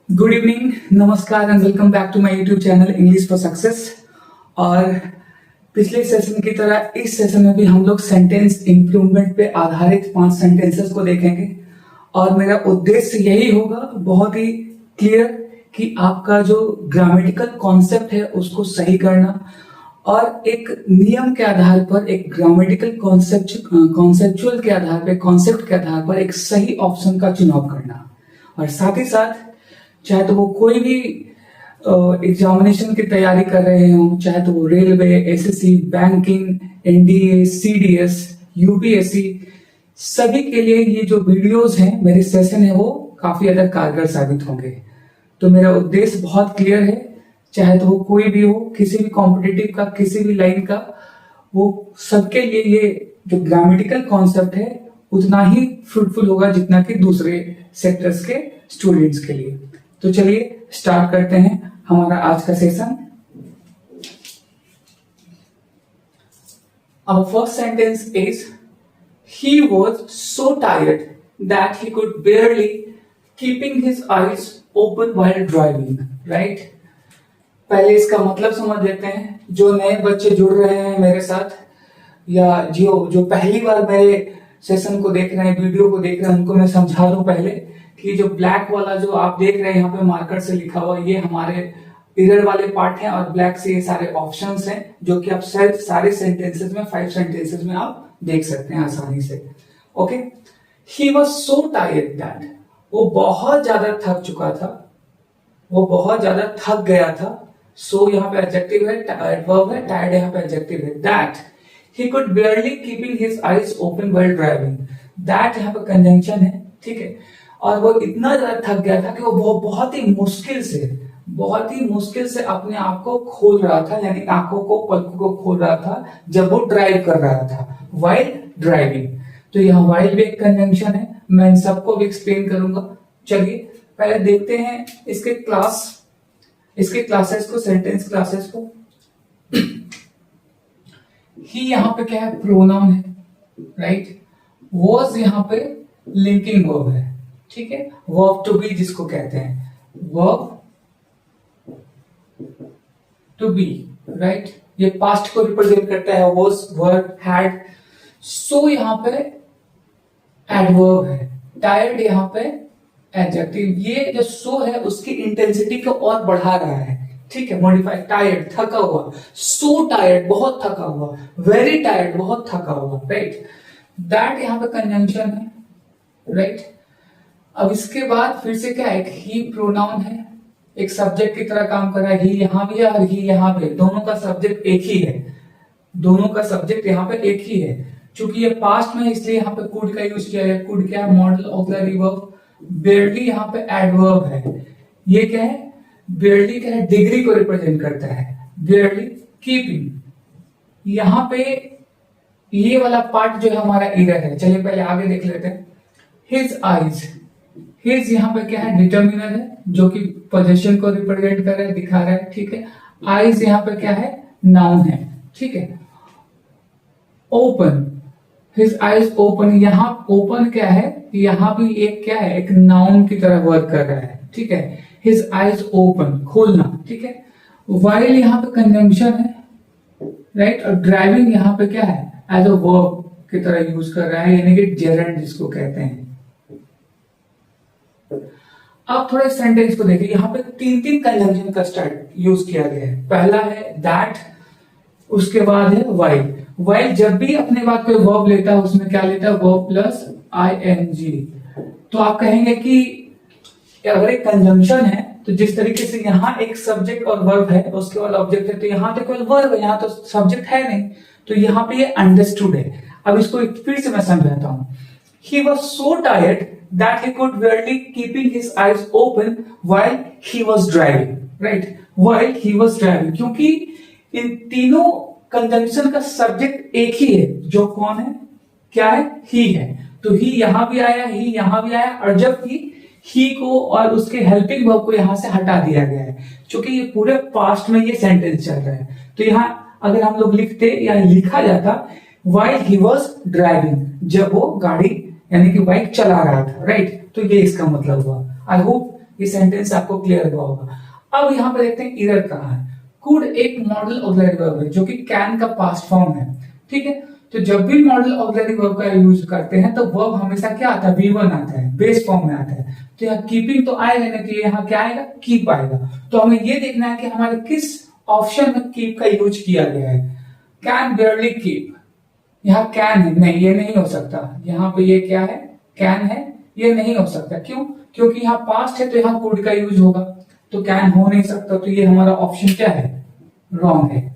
Good evening, नमस्कार and welcome back to my YouTube channel English for success. और पिछले session की तरह इस सेशन में भी हम लोग सेंटेंस इंप्रूवमेंट पे आधारित 5 सेंटेंसेस को देखेंगे। और मेरा उद्देश्य यही होगा, बहुत ही क्लियर, कि आपका जो ग्रामेटिकल कॉन्सेप्ट है उसको सही करना और एक नियम के आधार पर, एक ग्रामेटिकल कॉन्सेप्चुअल के आधार पर, कॉन्सेप्ट के आधार पर एक सही ऑप्शन का चुनाव करना। और साथ ही साथ चाहे तो वो कोई भी एग्जामिनेशन की तैयारी कर रहे हो, चाहे तो वो railway, SSC, banking, NDA, CDS, UPSC, सभी के लिए ये जो वीडियोस हैं, मेरे सेशन है, वो काफी ज्यादा कारगर साबित होंगे। तो मेरा उद्देश्य बहुत क्लियर है, चाहे तो वो कोई भी हो, किसी भी कॉम्पिटिटिव का, किसी भी लाइन का, वो सबके लिए ये जो ग्रामेटिकल कॉन्सेप्ट है उतना ही फ्रूटफुल होगा जितना कि दूसरे सेक्टर्स के स्टूडेंट्स के लिए। तो चलिए स्टार्ट करते हैं हमारा आज का session. Our first sentence is, he was so tired that he could barely keeping his eyes open while driving. Right? पहले इसका मतलब समझ लेते हैं। जो नए बच्चे जुड़ रहे हैं मेरे साथ, या जो पहली बार मेरे सेशन को देख रहे हैं, वीडियो को देख रहे हैं, उनको मैं समझा दूं पहले कि जो ब्लैक वाला जो आप देख रहे हैं यहाँ पे मार्कर से लिखा हुआ, ये हमारे पीरियड वाले पार्ट हैं, और ब्लैक से ये सारे ऑप्शंस हैं जो कि आप सारे सेंटेंसेस में, 5 सेंटेंसेस में आप देख सकते हैं आसानी से। Okay, he was so tired that, वो बहुत ज्यादा थक चुका था, वो बहुत ज्यादा थक गया था। सो यहाँ पे एडजेक्टिव है, एडवर्ब है, टायर्ड यहाँ पे एडजेक्टिव है। That he could बेयरली keeping his eyes open while driving, that यहाँ पे कंजंक्शन है, ठीक है। और वो इतना ज्यादा थक गया था कि वो बहुत ही मुश्किल से अपने आप को खोल रहा था, यानी आंखों को, पलकों को खोल रहा था जब वो ड्राइव कर रहा था, व्हाइल ड्राइविंग। तो यहाँ व्हाइल भी एक कंजंक्शन है, मैं इन सबको भी एक्सप्लेन करूंगा। चलिए पहले देखते हैं इसके क्लासेस को, सेंटेंस क्लासेस को। ही यहाँ पे क्या है? प्रोनाउन है, राइट। वॉज यहाँ पे लिंकिंग वर्ब है, ठीक है। वर्ब टू बी जिसको कहते हैं, वर्ब टू बी, राइट। ये पास्ट को रिप्रेजेंट करता है, वॉज, वर, हैड। सो यहाँ पे एडवर्ब है, टायर्ड यहाँ पे एडजेक्टिव। ये जो सो है उसकी इंटेंसिटी को और बढ़ा रहा है, ठीक है। मॉडिफाई, टायर्ड थका हुआ, सो टायर्ड बहुत थका हुआ, वेरी टायर्ड बहुत थका हुआ, राइट। दैट यहाँ पे कंजंक्शन है, राइट। अब इसके बाद फिर से क्या है? एक ही प्रोनाउन है, एक सब्जेक्ट की तरह काम कर रहा है। ही यहां भी है और ही यहां पे, दोनों का सब्जेक्ट एक ही है, दोनों का सब्जेक्ट यहाँ पे एक ही है। चूंकि ये पास्ट में है इसलिए यहाँ पे कुड का यूज किया है। कुड क्या है? Model auxiliary verb. बेयरली यहाँ पे एडवर्ब है। ये क्या है? बेयरली क्या है? डिग्री को रिप्रेजेंट करता है। बेयरली कीपिंग, यहाँ पे ये वाला पार्ट जो है हमारा इरर है। चलिए पहले आगे देख लेते हैं। हिज आईज, हिज यहाँ पे क्या है? डिटर्मिनर है जो कि पोजीशन को रिप्रेजेंट कर रहा है, दिखा रहा है, ठीक है। आईज यहाँ पे क्या है? नाउन है, ठीक है। ओपन, हिज आईज ओपन, यहाँ ओपन क्या है? यहाँ भी एक क्या है? एक नाउन की तरह वर्क कर रहा है, ठीक है। हिज आईज ओपन, खोलना, ठीक है। व्हाइल यहाँ पे कंजंक्शन है, राइट। और ड्राइविंग यहाँ पे क्या है? एज अ वर्ब की तरह यूज कर रहा है, यानी कि जेरेंड जिसको कहते हैं। अब थोड़े सेंटेंस को देखिए, यहाँ पे 3 कंजंक्शन का स्टार्ट यूज किया गया है। पहला है दैट, उसके बाद है व्हाइल। व्हाइल जब भी अपने बाद कोई वर्ब लेता है उसमें क्या लेता है? Verb plus ING. तो आप कहेंगे कि अगर एक कंजंक्शन है तो जिस तरीके से यहाँ एक सब्जेक्ट और वर्ब है, उसके बाद ऑब्जेक्ट है, तो यहाँ तो केवल वर्ब है, यहाँ तो सब्जेक्ट है नहीं, तो यहाँ पे ये अंडरस्टूड है। अब इसको फिर से मैं समझाता हूँ। He was so tired that he could barely keeping his eyes open while he was driving, right? While he was driving, क्योंकि इन तीनों कंजंक्शन का सब्जेक्ट एक ही है, जो कौन है? क्या है? ही है। तो ही यहां भी आया, ही यहां भी आया, और जबकि ही को और उसके हेल्पिंग वर्ब को यहां से हटा दिया गया है, क्योंकि ये पूरे पास्ट में ये सेंटेंस चल रहा है। तो यहाँ अगर हम लोग लिखते या लिखा जाता while he was driving, जब वो गाड़ी यानी कि बाइक चला रहा था, राइट। तो ये इसका मतलब हुआ। आई होप ये सेंटेंस आपको क्लियर हुआ होगा। अब यहाँ पे देखते हैं एरर कहाँ है। कुड एक मॉडल ऑक्सिलरी वर्ब है जो कि कैन का पास्ट फॉर्म है, ठीक है। तो जब भी मॉडल ऑक्सिलरी वर्ब का यूज करते हैं तो वर्ब हमेशा क्या आता है, V1 आता है, बेस फॉर्म में आता है। तो यहाँ कीपिंग तो आएगा नहीं, तो यहाँ क्या आएगा, कीप आएगा। तो हमें ये देखना है कि हमारे किस ऑप्शन में कीप का यूज किया गया है। कैन बेयरली कीप, यहाँ कैन है, नहीं ये नहीं हो सकता। यहाँ पे ये क्या है, कैन है, ये नहीं हो सकता। क्यों? क्योंकि यहाँ पास्ट है तो यहाँ कुड का यूज होगा, तो कैन हो नहीं सकता। तो ये हमारा ऑप्शन क्या है, रॉन्ग है।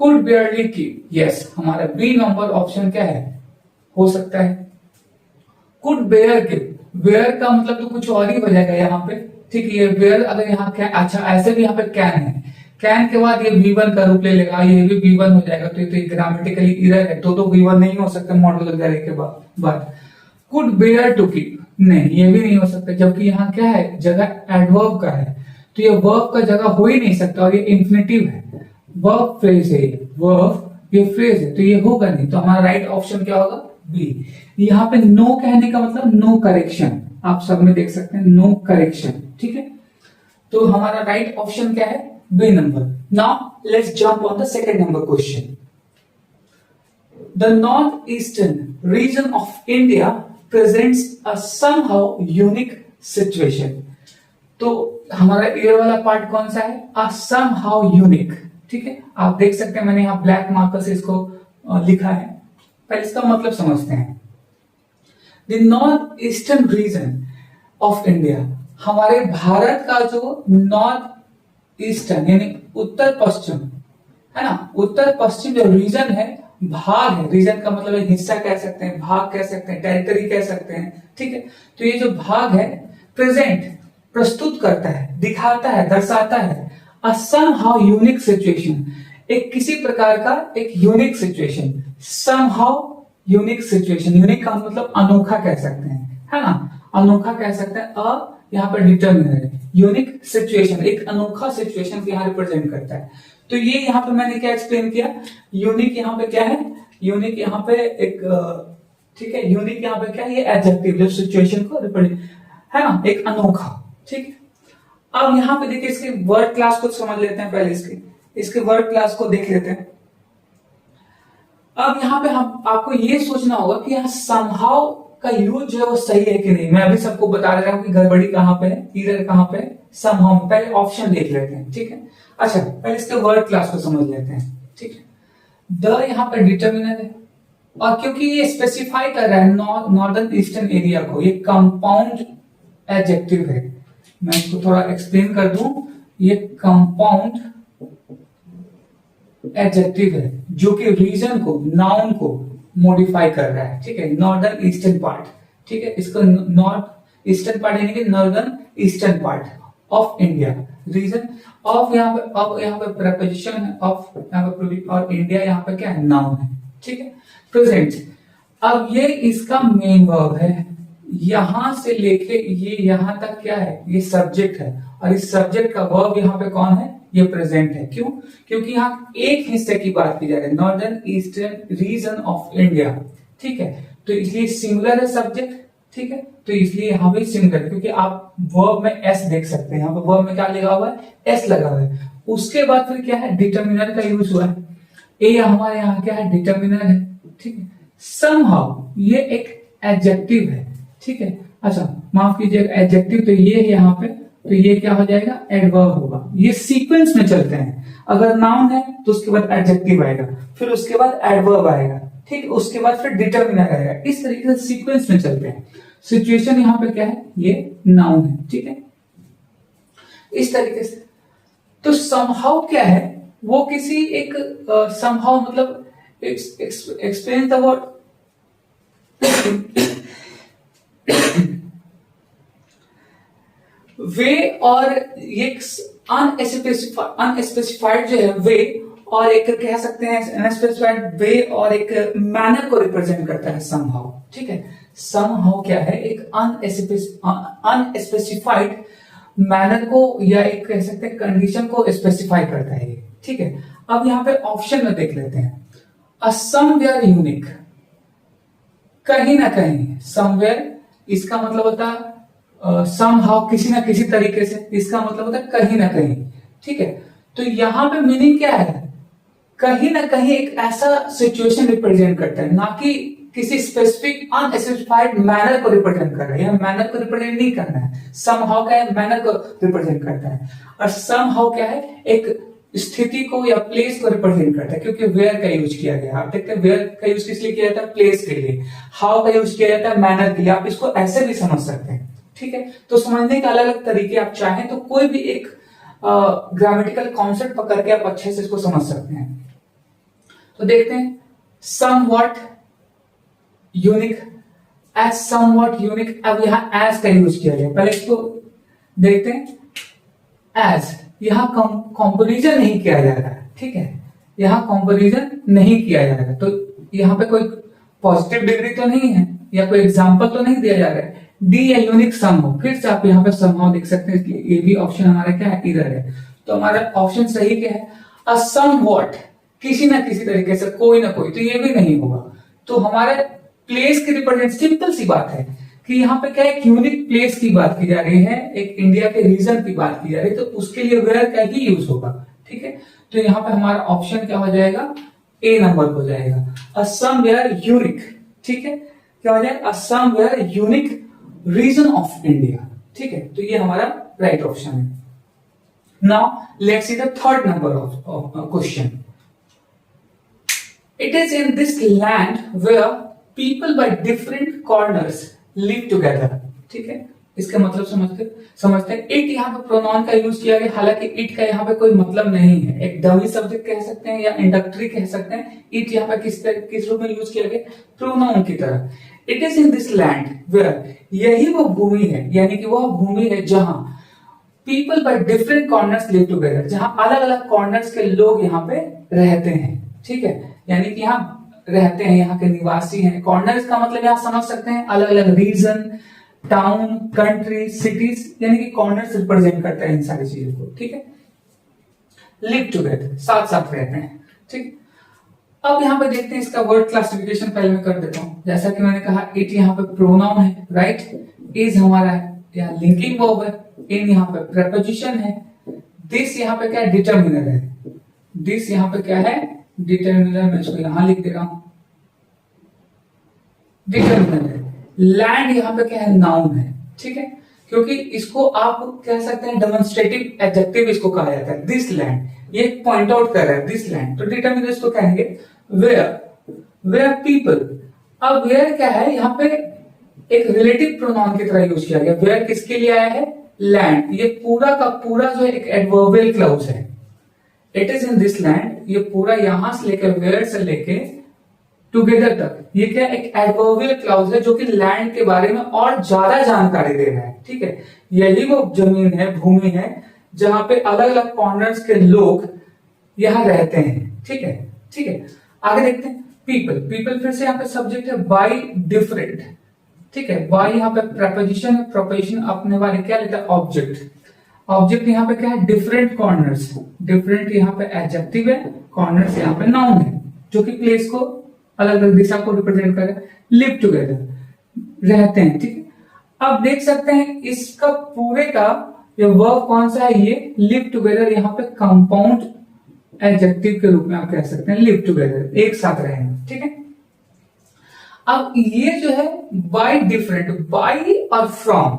कुड बेयरली कीप, यस, हमारा बी नंबर ऑप्शन क्या है, हो सकता है। कुड बेयर कीप, बेयर का मतलब तो कुछ और ही हो जाएगा यहाँ पे, ठीक है। ये बेयर अगर यहाँ क्या, अच्छा ऐसे भी यहाँ पे कैन है, कैन के बाद ये V1 का रूप ले लेगा, ये भी V1 हो जाएगा। तो ये ग्रामेटिकली एरर है, तो V1 नहीं हो सकता मॉडल ऑक्सिलरी के बाद। कुड बेयर टू कीप, नहीं ये भी नहीं हो सकता, जबकि यहाँ क्या है, जगह एडवर्ब का है, तो ये वर्ब का जगह हो ही नहीं सकता। और ये इंफिनिटिव है, वर्ब फ्रेज है, वर्ब ये फ्रेज है, तो ये होगा नहीं। तो हमारा राइट ऑप्शन क्या होगा, बी। यहाँ पे नो कहने का मतलब नो करेक्शन, आप सब में देख सकते हैं नो करेक्शन, ठीक है। तो हमारा राइट ऑप्शन क्या है, B number. Now let's jump on the second number question. The north eastern region of India presents a somehow unique situation. तो हमारा एयर वाला पार्ट कौन सा है, अ समहाउ यूनिक, ठीक है। आप देख सकते हैं मैंने यहाँ ब्लैक मार्कर से इसको लिखा है। पहले इसका मतलब समझते हैं। The north eastern region of India, हमारे भारत का जो नॉर्थ ईस्टर्न यानी उत्तर पश्चिम है ना, उत्तर पश्चिम जो रीजन है, भाग है, रीजन का मतलब हिस्सा कह सकते हैं, भाग कह सकते हैं, टेरिटरी कह सकते हैं, ठीक है। तो ये जो भाग है, प्रेजेंट प्रस्तुत करता है, दिखाता है, दर्शाता है अ समहाउ यूनिक सिचुएशन, एक किसी प्रकार का एक unique situation. Somehow unique situation, unique का मतलब अनोखा कह सकते हैं, है ना, अनोखा कह सकते हैं। अ यहाँ पर डिटर्मिनर है, यूनिक सिचुएशन एक अनोखा सिचुएशन को यहाँ रिप्रेजेंट करता है। तो ये यहाँ पे मैंने क्या एक्सप्लेन किया, यूनिक यहाँ पे क्या है, यूनिक यहाँ पे एक, ठीक है, यूनिक यहाँ पे क्या है, ये एडजेक्टिव जो सिचुएशन को रिप्रेजेंट, है ना, एक अनोखा, ठीक है। अब यहाँ पे देखिए इसके वर्ड क्लास को समझ लेते हैं, पहले इसके वर्ड क्लास को देख लेते हैं। अब यहाँ पे हम आपको ये सोचना होगा कि यहाँ समहाउ का यूज जो है वो सही है कि नहीं। मैं अभी सबको बता रहा हूँ कि गड़बड़ी कहाँ पे है, एरर कहाँ पे है, समहाउ। पहले ऑप्शन देख लेते हैं, ठीक है। अच्छा पहले इसके वर्ड क्लास को समझ लेते हैं, ठीक है। द यहाँ पे डिटर्मिनर है, और क्योंकि ये स्पेसिफाई कर रहा है नॉर्दर्न ईस्टर्न एरिया को, ये कंपाउंड एडजेक्टिव है। मैं इसको थोड़ा एक्सप्लेन कर दूं, ये कंपाउंड एडजेक्टिव है जो कि रीजन को, नाउन को मॉडिफाई कर रहा है, ठीक है। नॉर्दर्न ईस्टर्न पार्ट, ठीक है, इसको नॉर्थ ईस्टर्न पार्ट यानी कि northern eastern part of India, region of, यहाँ पे अब यहाँ पे प्रपोजिशन है ऑफ, यहाँ पे और इंडिया यहाँ पे क्या है, नाउन है, ठीक है। प्रेजेंट, अब ये इसका मेन वर्ब है, यहां से लेके ये यहां तक क्या है, ये सब्जेक्ट है, और इस सब्जेक्ट का वर्ब यहाँ पे कौन है, ये प्रेजेंट है। क्यों? क्योंकि यहाँ एक हिस्से की बात की जा रही है, northern eastern region of India, ठीक है। तो इसलिए सिंगुलर है सब्जेक्ट, ठीक है, तो इसलिए यहाँ पे सिंगुलर, क्योंकि आप वर्ब में एस देख सकते हैं, यहाँ पे वर्ब में क्या लगा हुआ है, एस लगा हुआ है। उसके बाद फिर क्या है, डिटर्मिनर का यूज हुआ है, ए हमारे यहाँ क्या है, डिटर्मिनर है, ठीक है। समहाउ ये एक एडजेक्टिव है, ठीक है। अच्छा माफ कीजिएगा, एडजेक्टिव तो ये है यहाँ पे, तो ये क्या हो जाएगा, एडवर्ब होगा। ये सीक्वेंस में चलते हैं, अगर नाउन है तो उसके बाद एडजेक्टिव आएगा, फिर उसके बाद एडवर्ब आएगा, ठीक, उसके बाद फिर डिटर्मिनर आएगा। इस तरीके से सीक्वेंस में चलते हैं। सिचुएशन यहाँ पे क्या है, ये नाउन है, ठीक है, इस तरीके से। तो समहाउ क्या है, वो किसी एक समहाउ मतलब एक्सप्लेन द वर्ड, वे, और ये अनस्पेसिफाइड जो है वे, और एक कह सकते हैं अनस्पेसिफाइड वे, और एक मैनर को रिप्रेजेंट करता है समहाउ, ठीक है। समहाउ क्या है, एक अनस्पेसिफाइड मैनर को, या एक कह सकते हैं कंडीशन को स्पेसिफाई करता है, ठीक है। अब यहाँ पे ऑप्शन में देख लेते हैं, अ समवेयर यूनिक, कहीं ना कहीं, समवेयर इसका मतलब होता है समहाउ किसी ना किसी तरीके से, इसका मतलब होता है कहीं ना कहीं। ठीक है, तो यहां पे मीनिंग क्या है, कहीं ना कहीं एक ऐसा सिचुएशन रिप्रेजेंट करता है, ना कि किसी स्पेसिफिक अनस्पेसिफाइड मैनर को रिप्रेजेंट कर रहा है। मैनर को रिप्रेजेंट नहीं करना है। समहाउ क्या है, मैनर को रिप्रेजेंट करता है, और समहाउ क्या है, एक स्थिति को या प्लेस को रिप्रेजेंट करता है, क्योंकि वेयर का यूज किया गया। आप देखते हैं वेयर का यूज किस लिए किया जाता है, प्लेस के लिए। हाउ का यूज किया जाता है मैनर के लिए। आप इसको ऐसे भी समझ सकते हैं। ठीक है, तो समझने के अलग अलग तरीके, आप चाहें तो कोई भी एक ग्रामेटिकल कॉन्सेप्ट पकड़ के आप अच्छे से इसको समझ सकते हैं। तो देखते हैं somewhat unique, as somewhat unique. अब यहां एज का यूज किया गया, पहले इसको देखते हैं। एज यहां कंपैरिजन नहीं किया जा रहा है। ठीक है, यहां कंपैरिजन नहीं किया जा रहा है, तो यहां पे कोई पॉजिटिव डिग्री तो नहीं है, या कोई एग्जांपल तो नहीं दिया जा रहा है। डी या यूनिक सम हो, फिर से आप यहाँ पे समहाउ देख सकते हैं, इसलिए ये भी ऑप्शन हमारा क्या है, इधर है। तो हमारा ऑप्शन सही क्या है, अ समवॉट, किसी ना किसी तरीके से, कोई ना कोई, तो ये भी नहीं होगा। तो हमारे प्लेस की रिप्रेजेंट, सिंपल सी बात है कि यहाँ पे क्या एक यूनिक प्लेस की बात की जा रही है, एक इंडिया के रीजन की बात की जा रही है, तो उसके लिए वेयर का ही यूज होगा। ठीक है, तो यहाँ पे हमारा ऑप्शन क्या हो जाएगा, ए नंबर हो जाएगा, अ समवेयर यूनिक। ठीक है, क्या हो जाएगा, a somewhere unique region of India. ठीक है, तो ये हमारा राइट ऑप्शन है। Now let's see the third number of question. It is in this land where people by different corners live together. ठीक है, इसका मतलब समझते हैं। इट यहाँ पे प्रोनाउन का यूज किया गया, हालांकि इट का यहाँ पे कोई मतलब नहीं है, एक डमी सब्जेक्ट कह सकते हैं या इंडक्टरी कह सकते हैं। इट यहाँ पे किस रूप में यूज किया गया, प्रोनाउन की तरह। It is in this land where, यही वो भूमि है, यानी कि वह भूमि है जहां people by different corners live together, जहां अलग अलग कॉर्नर्स के लोग यहाँ पे रहते हैं। ठीक है, यानी कि यहाँ रहते हैं, यहाँ के निवासी हैं। कॉर्नर्स का मतलब यहाँ समझ सकते हैं अलग अलग रीजन, टाउन, कंट्री, सिटीज, यानी कि कॉर्नर्स रिप्रेजेंट करता है इन सारी चीजों को। ठीक है, लिव टुगेदर, साथ साथ रहते हैं। ठीक, अब यहाँ पे देखते हैं इसका वर्ड क्लासिफिकेशन, पहले मैं कर देता हूं। जैसा कि मैंने कहा, इट यहाँ पे प्रोनाउन है, राइट। इज हमारा है, यहाँ लिंकिंग वर्ब है। इन यहाँ पे प्रेपोजिशन है। दिस यहाँ पे क्या है, डिटर्मिनर है। दिस यहाँ पे क्या है, डिटर्मिनर। मैं इसको यहां लिख दे रहा हूं, डिटर्मिनर है। लैंड यहाँ पे क्या है, नाउन है। ठीक है, क्योंकि इसको आप कह सकते हैं डेमोन्स्ट्रेटिव एडजेक्टिव इसको कहा जाता है। दिस लैंड, ये पॉइंट आउट कर रहा है दिस लैंड, तो डिटर्मिनर इसको कहेंगे वेयर पीपल। अब वेयर क्या है, यहाँ पे एक रिलेटिव प्रोनाउन की तरह यूज किया गया। वेयर किसके लिए आया है, लैंड। ये पूरा का पूरा जो है एक एडवर्बियल क्लॉज है। It is in this land, ये पूरा यहां से लेकर वेयर से लेके टुगेदर तक, ये क्या एक एडवर्बियल क्लॉज है जो कि लैंड के बारे में और ज्यादा जानकारी दे रहा है। ठीक है, यही वो जमीन है, भूमि है, जहां पे अलग अलग कॉर्नर्स के लोग यहां रहते हैं। ठीक है, ठीक है, आगे देखते हैं। पीपल, पीपल फिर से यहाँ पे सब्जेक्ट है, बाय डिफरेंट। ठीक है, बाय यहाँ पे प्रेपोजिशन है। प्रेपोजिशन अपने वाले क्या लेता है, ऑब्जेक्ट। ऑब्जेक्ट यहाँ पे क्या है, डिफरेंट कॉर्नर्स। डिफरेंट यहाँ पे एडजेक्टिव है, कॉर्नर्स यहाँ पे नाउन है, जो कि प्लेस को अलग अलग दिशा को रिप्रेजेंट कर रहा है। लिव टुगेदर, रहते हैं। ठीक है, अब देख सकते हैं इसका पूरे का ये वर्ब कौन सा है, ये लिव टुगेदर यहाँ पे कंपाउंड एडजेक्टिव के रूप में आप कह सकते हैं, लिव टुगेदर, एक साथ रहना। ठीक है, अब ये जो है बाय डिफरेंट, बाय और फ्रॉम।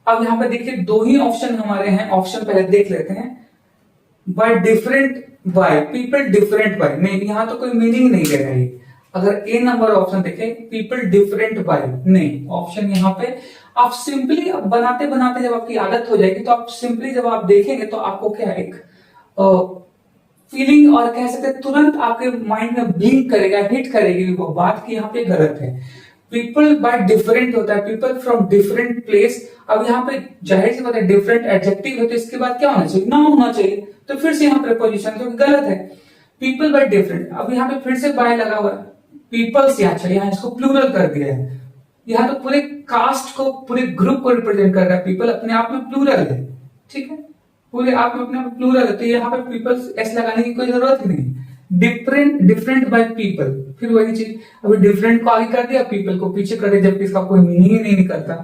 अब यहाँ पे देखिए दो ही ऑप्शन हमारे हैं, ऑप्शन पहले देख लेते हैं। By different by, people different by, नहीं यहां तो कोई मीनिंग नहीं दे रहा है। अगर ए नंबर ऑप्शन देखें, पीपल डिफरेंट बाय, नहीं ऑप्शन यहाँ पे आप सिंपली अब बनाते बनाते जब आपकी आदत हो जाएगी, तो आप सिंपली जब आप देखेंगे तो आपको क्या एक फीलिंग और कह सकते हैं तुरंत आपके माइंड में ब्लिंक करेगा, हिट करेगी वो बात की यहाँ पे गलत है। पीपल बाय डिफरेंट होता है, पीपल फ्रॉम डिफरेंट प्लेस। अब यहाँ पे जाहिर सी बात है डिफरेंट एडजेक्टिव है, तो इसके बाद क्या होना चाहिए, नाउन होना चाहिए। तो फिर से यहाँ प्रीपोजिशन तो गलत है। पीपल बाय डिफरेंट, अब यहाँ पे फिर से बाय लगा हुआ है, पीपल्स यहाँ इसको प्लूरल कर दिया है। यहाँ तो पूरे कास्ट को, पूरे ग्रुप को रिप्रेजेंट कर रहा है। पीपल अपने आप में प्लूरल है। ठीक है, पूरे आप में अपने आप प्लूरल है, तो यहाँ पे पीपल्स एस लगाने की कोई जरूरत ही नहीं। डिफरेंट, डिफरेंट बाय पीपल, फिर वही चीज, अभी डिफरेंट को आगे कर दिया, पीपल को पीछे कर दिया, जबकि इसका कोई मीनिंग ही नहीं निकलता।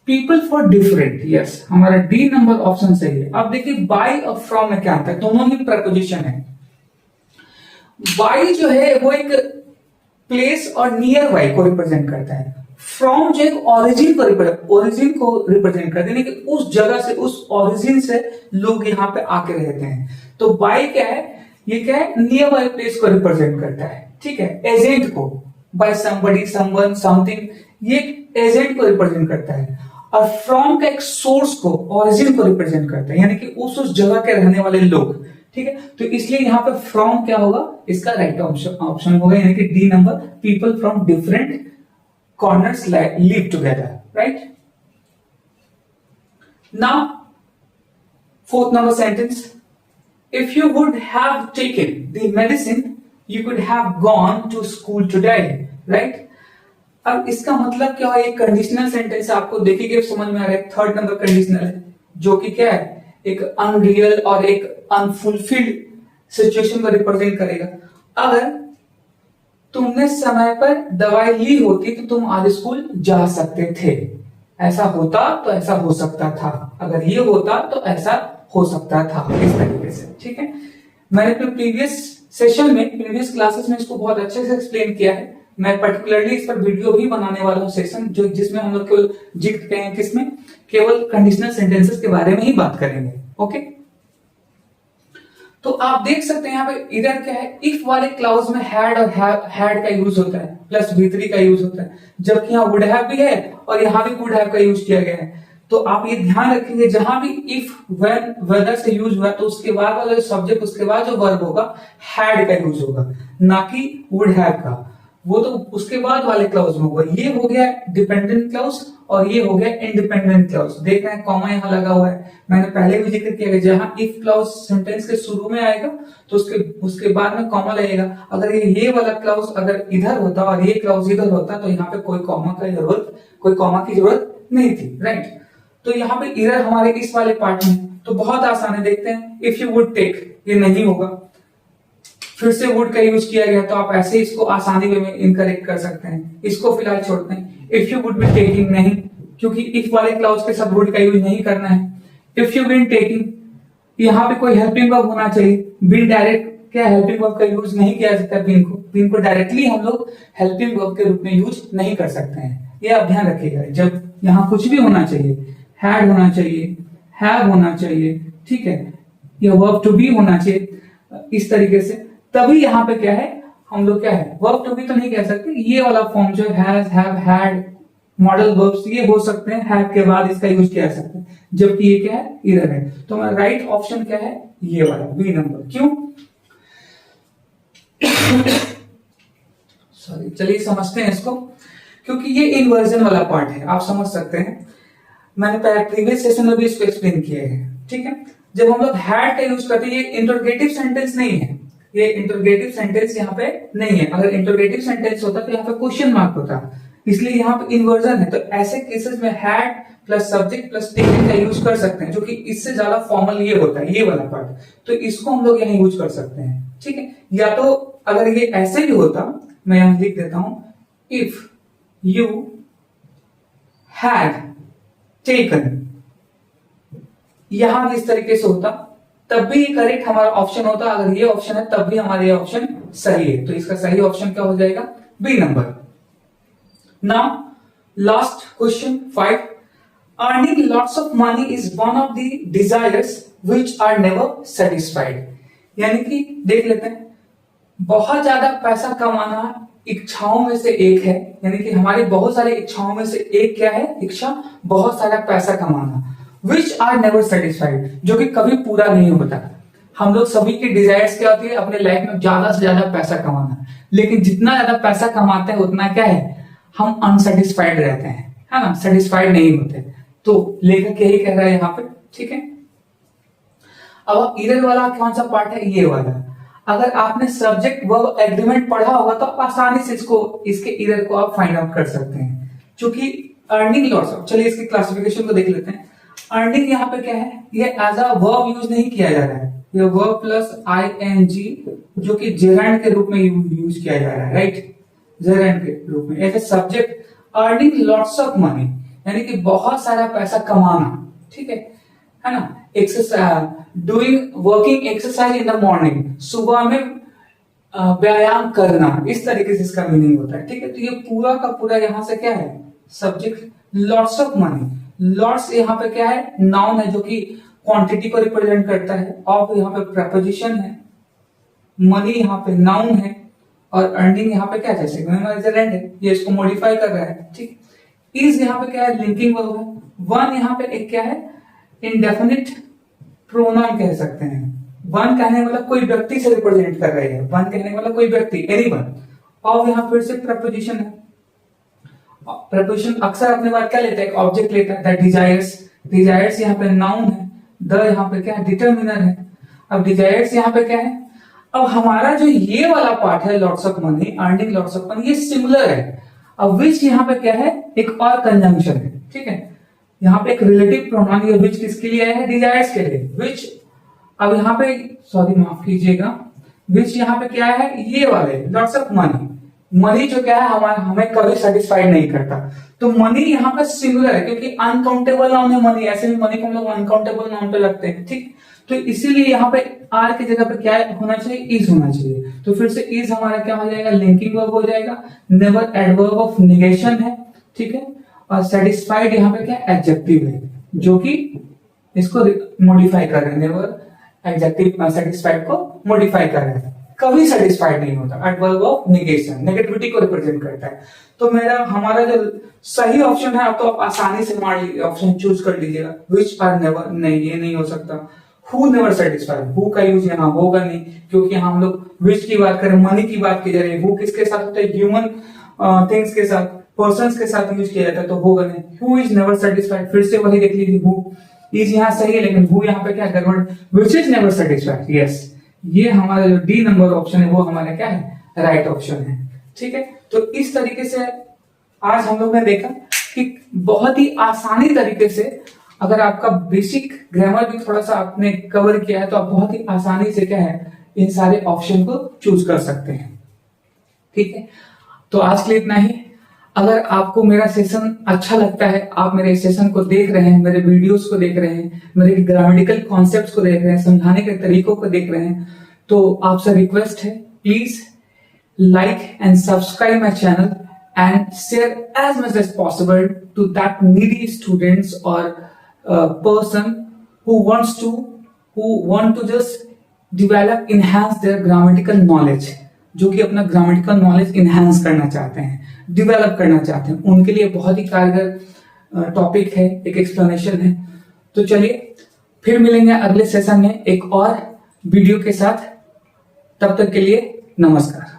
पीपल फॉर डिफरेंट, यस, हमारा डी नंबर ऑप्शन सही है। अब देखिए बाय और फ्रॉम में क्या आता है, दोनों ही प्रपोजिशन है। बाय जो है वो एक प्लेस और नियर बाय को रिप्रेजेंट करता है। फ्रॉम जो एक ओरिजिन को रिप्रेजेंट करते हैं, कि उस जगह से, उस ओरिजिन से लोग यहाँ पे आके रहते हैं। तो बाय क्या है, ये क्या है, नियर बाय प्लेस को रिप्रेजेंट करता है, ठीक है। एजेंट को, बाय समबडी, समवन, समथिंग, ये एजेंट को रिप्रेजेंट करता है। और फ्रॉम का एक सोर्स को, ओरिजिन को रिप्रेजेंट करता है, यानी कि उस जगह के रहने वाले लोग, ठीक है। तो इसलिए यहां पे फ्रॉम क्या होगा, इसका राइट ऑप्शन होगा, यानी कि D number, people from different corners live together, right? Now, fourth number sentence. If you would have taken the medicine, you could have gone to school today, right? अब इसका मतलब क्या है, एक कंडीशनल सेंटेंस आपको देखिए समझ में आ रहा है। थर्ड नंबर कंडीशनल है, जो कि क्या है, एक अनरियल और एक अनफुलफिल्ड सिचुएशन को रिप्रेजेंट करेगा। अगर तुमने समय पर दवाई ली होती तो तुम आज स्कूल जा सकते थे। ऐसा होता तो ऐसा हो सकता था, अगर ये होता तो ऐसा हो सकता था, इस तरीके से, ठीक है। मैंने अपने प्रीवियस सेशन में, प्रीवियस क्लासेस में इसको बहुत अच्छे से एक्सप्लेन किया है। मैं पर्टिकुलरली इस पर वीडियो भी बनाने वाला हूँ सेशन, जो जिसमें हम लोग केवल जिक्र करेंगे, किसमें, केवल कंडीशनल सेंटेंसेस के बारे में ही बात करेंगे, ओके। तो आप देख सकते हैं यहाँ पे इधर क्या है, इफ वाले क्लाउज में हैड और हैड का यूज होता है, प्लस V3 का यूज होता है, जबकि यहाँ वुड हैव भी है और यहाँ भी वुड हैव का यूज किया गया है। तो आप ये ध्यान रखेंगे, जहां भी इफ, व्हेन, वेदर से यूज हुआ तो उसके बाद वाला सब्जेक्ट, उसके बाद जो वर्ब होगा हैड का यूज होगा, ना कि वुड हैव का। वो तो उसके बाद वाले क्लाउज में होगा। ये हो गया डिपेंडेंट क्लाउज और ये हो गया इंडिपेंडेंट क्लाउज। देख रहे हैं कॉमा यहाँ लगा हुआ है, मैंने पहले भी जिक्र किया है, जहां इफ क्लाउज सेंटेंस के शुरू में आएगा तो उसके बाद में कॉमा लगेगा। अगर ये वाला क्लाउज अगर इधर होता और ये क्लाउज इधर होता तो यहाँ पे कोई कॉमा की जरूरत नहीं थी, राइट। तो यहाँ पे इधर हमारे इस वाले पार्ट में तो बहुत आसान है, देखते हैं। इफ यू वुड टेक, ये नहीं होगा, फिर से वुड का यूज किया गया, तो आप ऐसे इसको आसानी में इनकरेक्ट कर सकते हैं। इसको फिलहाल छोड़ते हैं। If you would be taking, नहीं, क्योंकि इफ वाले क्लाउज के साथ वुड का यूज नहीं करना है। इफ यू बीन टेकिंग, यहाँ पे कोई हेल्पिंग वर्ब होना चाहिए। बीन डायरेक्ट क्या हेल्पिंग वर्ब का यूज नहीं किया जाता। बीन को डायरेक्टली हम लोग हेल्पिंग वर्ब के रूप में यूज नहीं कर सकते हैं, ये आप ध्यान रखिएगा। जब यहाँ कुछ भी होना चाहिए, हैड होना चाहिए, हैव होना चाहिए, ठीक है, या वर्ब टू बी होना चाहिए, इस तरीके से, तभी यहाँ पे क्या है, हम लोग क्या है, वर्ब टू बी तो नहीं कह सकते। ये वाला फॉर्म जो has, have, had, modal verbs ये हो सकते हैं, हैव के बाद इसका यूज किया जा सकता है, जबकि ये क्या है, इधर है। तो हमारा राइट ऑप्शन क्या है, ये वाला बी नंबर। क्यों, सॉरी, चलिए समझते हैं इसको, क्योंकि ये इन्वर्जन वाला पार्ट है, आप समझ सकते हैं। मैंने प्रीवियस सेशन में भी इसको एक्सप्लेन किया है, ठीक है। जब हम लोग हैड का यूज करते हैं, ये इंटरोगेटिव सेंटेंस नहीं है, ये इंटरोगेटिव सेंटेंस यहाँ पे नहीं है। अगर इंटरोगेटिव सेंटेंस होता तो यहाँ पे क्वेश्चन मार्क होता, इसलिए यहाँ पे इन्वर्जन है। तो ऐसे केसेस में had plus subject plus taken का यूज कर सकते हैं, जो कि इससे ज्यादा फॉर्मल ये होता है, ये वाला पार्ट। तो इसको हम लोग यहाँ यूज कर सकते हैं, ठीक है। या तो अगर ये ऐसे भी होता, मैं यहां लिख देता हूं, इफ यू हैड टेकन, यहां भी इस तरीके से होता, तब भी करेक्ट हमारा ऑप्शन होता। अगर ये ऑप्शन है तब भी हमारा ये ऑप्शन सही है। तो इसका सही ऑप्शन क्या हो जाएगा, B number. Now last question 5, earning lots of money is one of the desires which are never satisfied. यानी कि देख लेते हैं, बहुत ज्यादा पैसा कमाना इच्छाओं में से एक है, यानी कि हमारी बहुत सारी इच्छाओं में से एक क्या है, इच्छा बहुत सारा पैसा कमाना। विच आर नेवर सेटिस्फाइड, जो कि कभी पूरा नहीं होता। हम लोग सभी की डिजायर्स क्या होती है, अपने लाइफ में ज्यादा से ज्यादा पैसा कमाना, लेकिन जितना ज्यादा पैसा कमाते हैं उतना क्या है, हम अनसेटिस्फाइड रहते हैं, है ना, सेटिस्फाइड नहीं होते। तो लेखक यही कह रहा है यहाँ पे, ठीक है। अब इधर वाला कौन सा पार्ट है, ये वाला। अगर आपने सब्जेक्ट वर्ब एग्रीमेंट पढ़ा होगा तो आप आसानी से इसके इधर को आप फाइंड आउट कर सकते हैं। क्योंकि अर्निंग लॉट्स ऑफ, चलिए इसकी क्लासिफिकेशन को देख लेते हैं। अर्निंग यहाँ पे क्या है, ये एज अ वर्ब यूज नहीं किया जा रहा है, ये वर्ब प्लस आईएनजी जो कि जेरेंड के रूप में यूज किया जा रहा है, राइट, जेरेंड के रूप में। As a subject earning lots of money, यानी कि बहुत सारा पैसा कमाना, ठीक है ना। Exercise, doing working exercise in the morning, सुबह में व्यायाम करना, इस तरीके से इसका मीनिंग होता है, ठीक है। तो ये पूरा का पूरा यहाँ से क्या है, subject lots of money. Lots यहाँ पे क्या है, नाउन है जो कि क्वांटिटी को रिप्रेजेंट करता है। ऑफ यहाँ पे प्रपोजिशन है, मनी यहाँ पे नाउन है, और अर्निंग यहाँ पे क्या है, रेंट है, ये इसको मॉडिफाई कर रहा है, ठीक। इज यहाँ पे क्या है, लिंकिंग वर्ब है। वन यहाँ पे एक क्या है, इंडेफिनिट प्रोनाउन कह सकते हैं। वन कहने वाला कोई व्यक्ति से रिप्रेजेंट कर रहे हैं, वन कहने वाला कोई व्यक्ति, एनीवन। ऑफ यहाँ फिर से प्रपोजिशन है। प्रपोजिशन अक्सर अपने बात क्या लेता है, एक ऑब्जेक्ट लेता है, दैट डिजायर्स। डिजायर्स यहाँ पे नाउन है, द यहाँ पे क्या है, डिटर्मिनर है। अब डिजायर्स यहाँ पे क्या है, अब हमारा जो ये वाला पार्ट है, lots of money, earning lots of money, ये सिमिलर है। अब विच यहाँ पे क्या है, एक और कंजंक्शन है, ठीक है। यहाँ पे एक रिलेटिव प्रोनाउन, ये विच किसके लिए है, डिजायर्स के लिए, विच। अब यहाँ पे सॉरी माफ कीजिएगा, विच यहाँ पे क्या है, ये वाले लॉट्स ऑफ मनी। मनी जो क्या है, हमें कभी सेटिस्फाइड नहीं करता, तो मनी यहाँ पे सिंगुलर है क्योंकि अनकाउंटेबल नाउन है मनी। ऐसे भी मनी को हम लोग अनकाउंटेबल नाउन पे लगते हैं, ठीक। तो इसीलिए यहाँ पे आर की जगह पे क्या होना चाहिए, इज होना चाहिए। तो फिर से इज हमारा क्या हो जाएगा, लिंकिंग वर्ब हो जाएगा। नेवर एडवर्ब ऑफ निगेशन है, ठीक है। और सेटिस्फाइड यहाँ पे क्या एडजेक्टिव है जो कि इसको मॉडिफाई कर रहे हैं। नेवर एडजेक्टिव सेटिस्फाइड को मॉडिफाई कर रहे हैं, कभी सेटिस्फाइड नहीं होता। एडवर्ब ऑफ निगेशन नेगेटिविटी को रिप्रेजेंट करता है। तो हमारा जो सही ऑप्शन है, आप तो आप आसानी से मान लीजिए, ऑप्शन चूज कर लीजिएगा, विच आर नेवर, नहीं ये नहीं हो सकता। हु नेवर सेटिस्फाइड, हु का यूज यहाँ होगा नहीं, क्योंकि हम लोग विच की बात करें, मनी की बात की जा रही है। हु किसके साथ होता है, ह्यूमन थिंग्स के साथ, पर्सन्स के साथ यूज किया जाता है, तो होगा नहीं। हु इज नेवर सेटिस्फाइड, फिर से वही देख लीजिए, हु इज यहाँ सही है, लेकिन हु यहाँ पे क्या गड़बड़, which is never satisfied, yes. ये हमारा जो डी नंबर ऑप्शन है वो हमारा क्या है, राइट ऑप्शन है, ठीक है। तो इस तरीके से आज हम लोग ने देखा कि बहुत ही आसानी तरीके से, अगर आपका बेसिक ग्रामर भी थोड़ा सा आपने कवर किया है, तो आप बहुत ही आसानी से क्या है, इन सारे ऑप्शन को चूज कर सकते हैं, ठीक है। तो आज के लिए इतना ही। अगर आपको मेरा सेशन अच्छा लगता है, आप मेरे सेशन को देख रहे हैं, मेरे वीडियोस को देख रहे हैं, मेरे ग्रामेटिकल कॉन्सेप्ट्स को देख रहे हैं, समझाने के तरीकों को देख रहे हैं, तो आपसे रिक्वेस्ट है, please like and subscribe my channel and share as much as possible to that needy students or person who want to just develop, enhance their grammatical knowledge, जो कि अपना ग्रामेटिकल नॉलेज इनहेंस करना चाहते हैं, develop करना चाहते हैं, उनके लिए बहुत ही कारगर टॉपिक है, एक एक्सप्लेनेशन है। तो चलिए फिर मिलेंगे अगले सेशन में एक और वीडियो के साथ, तब तक के लिए नमस्कार।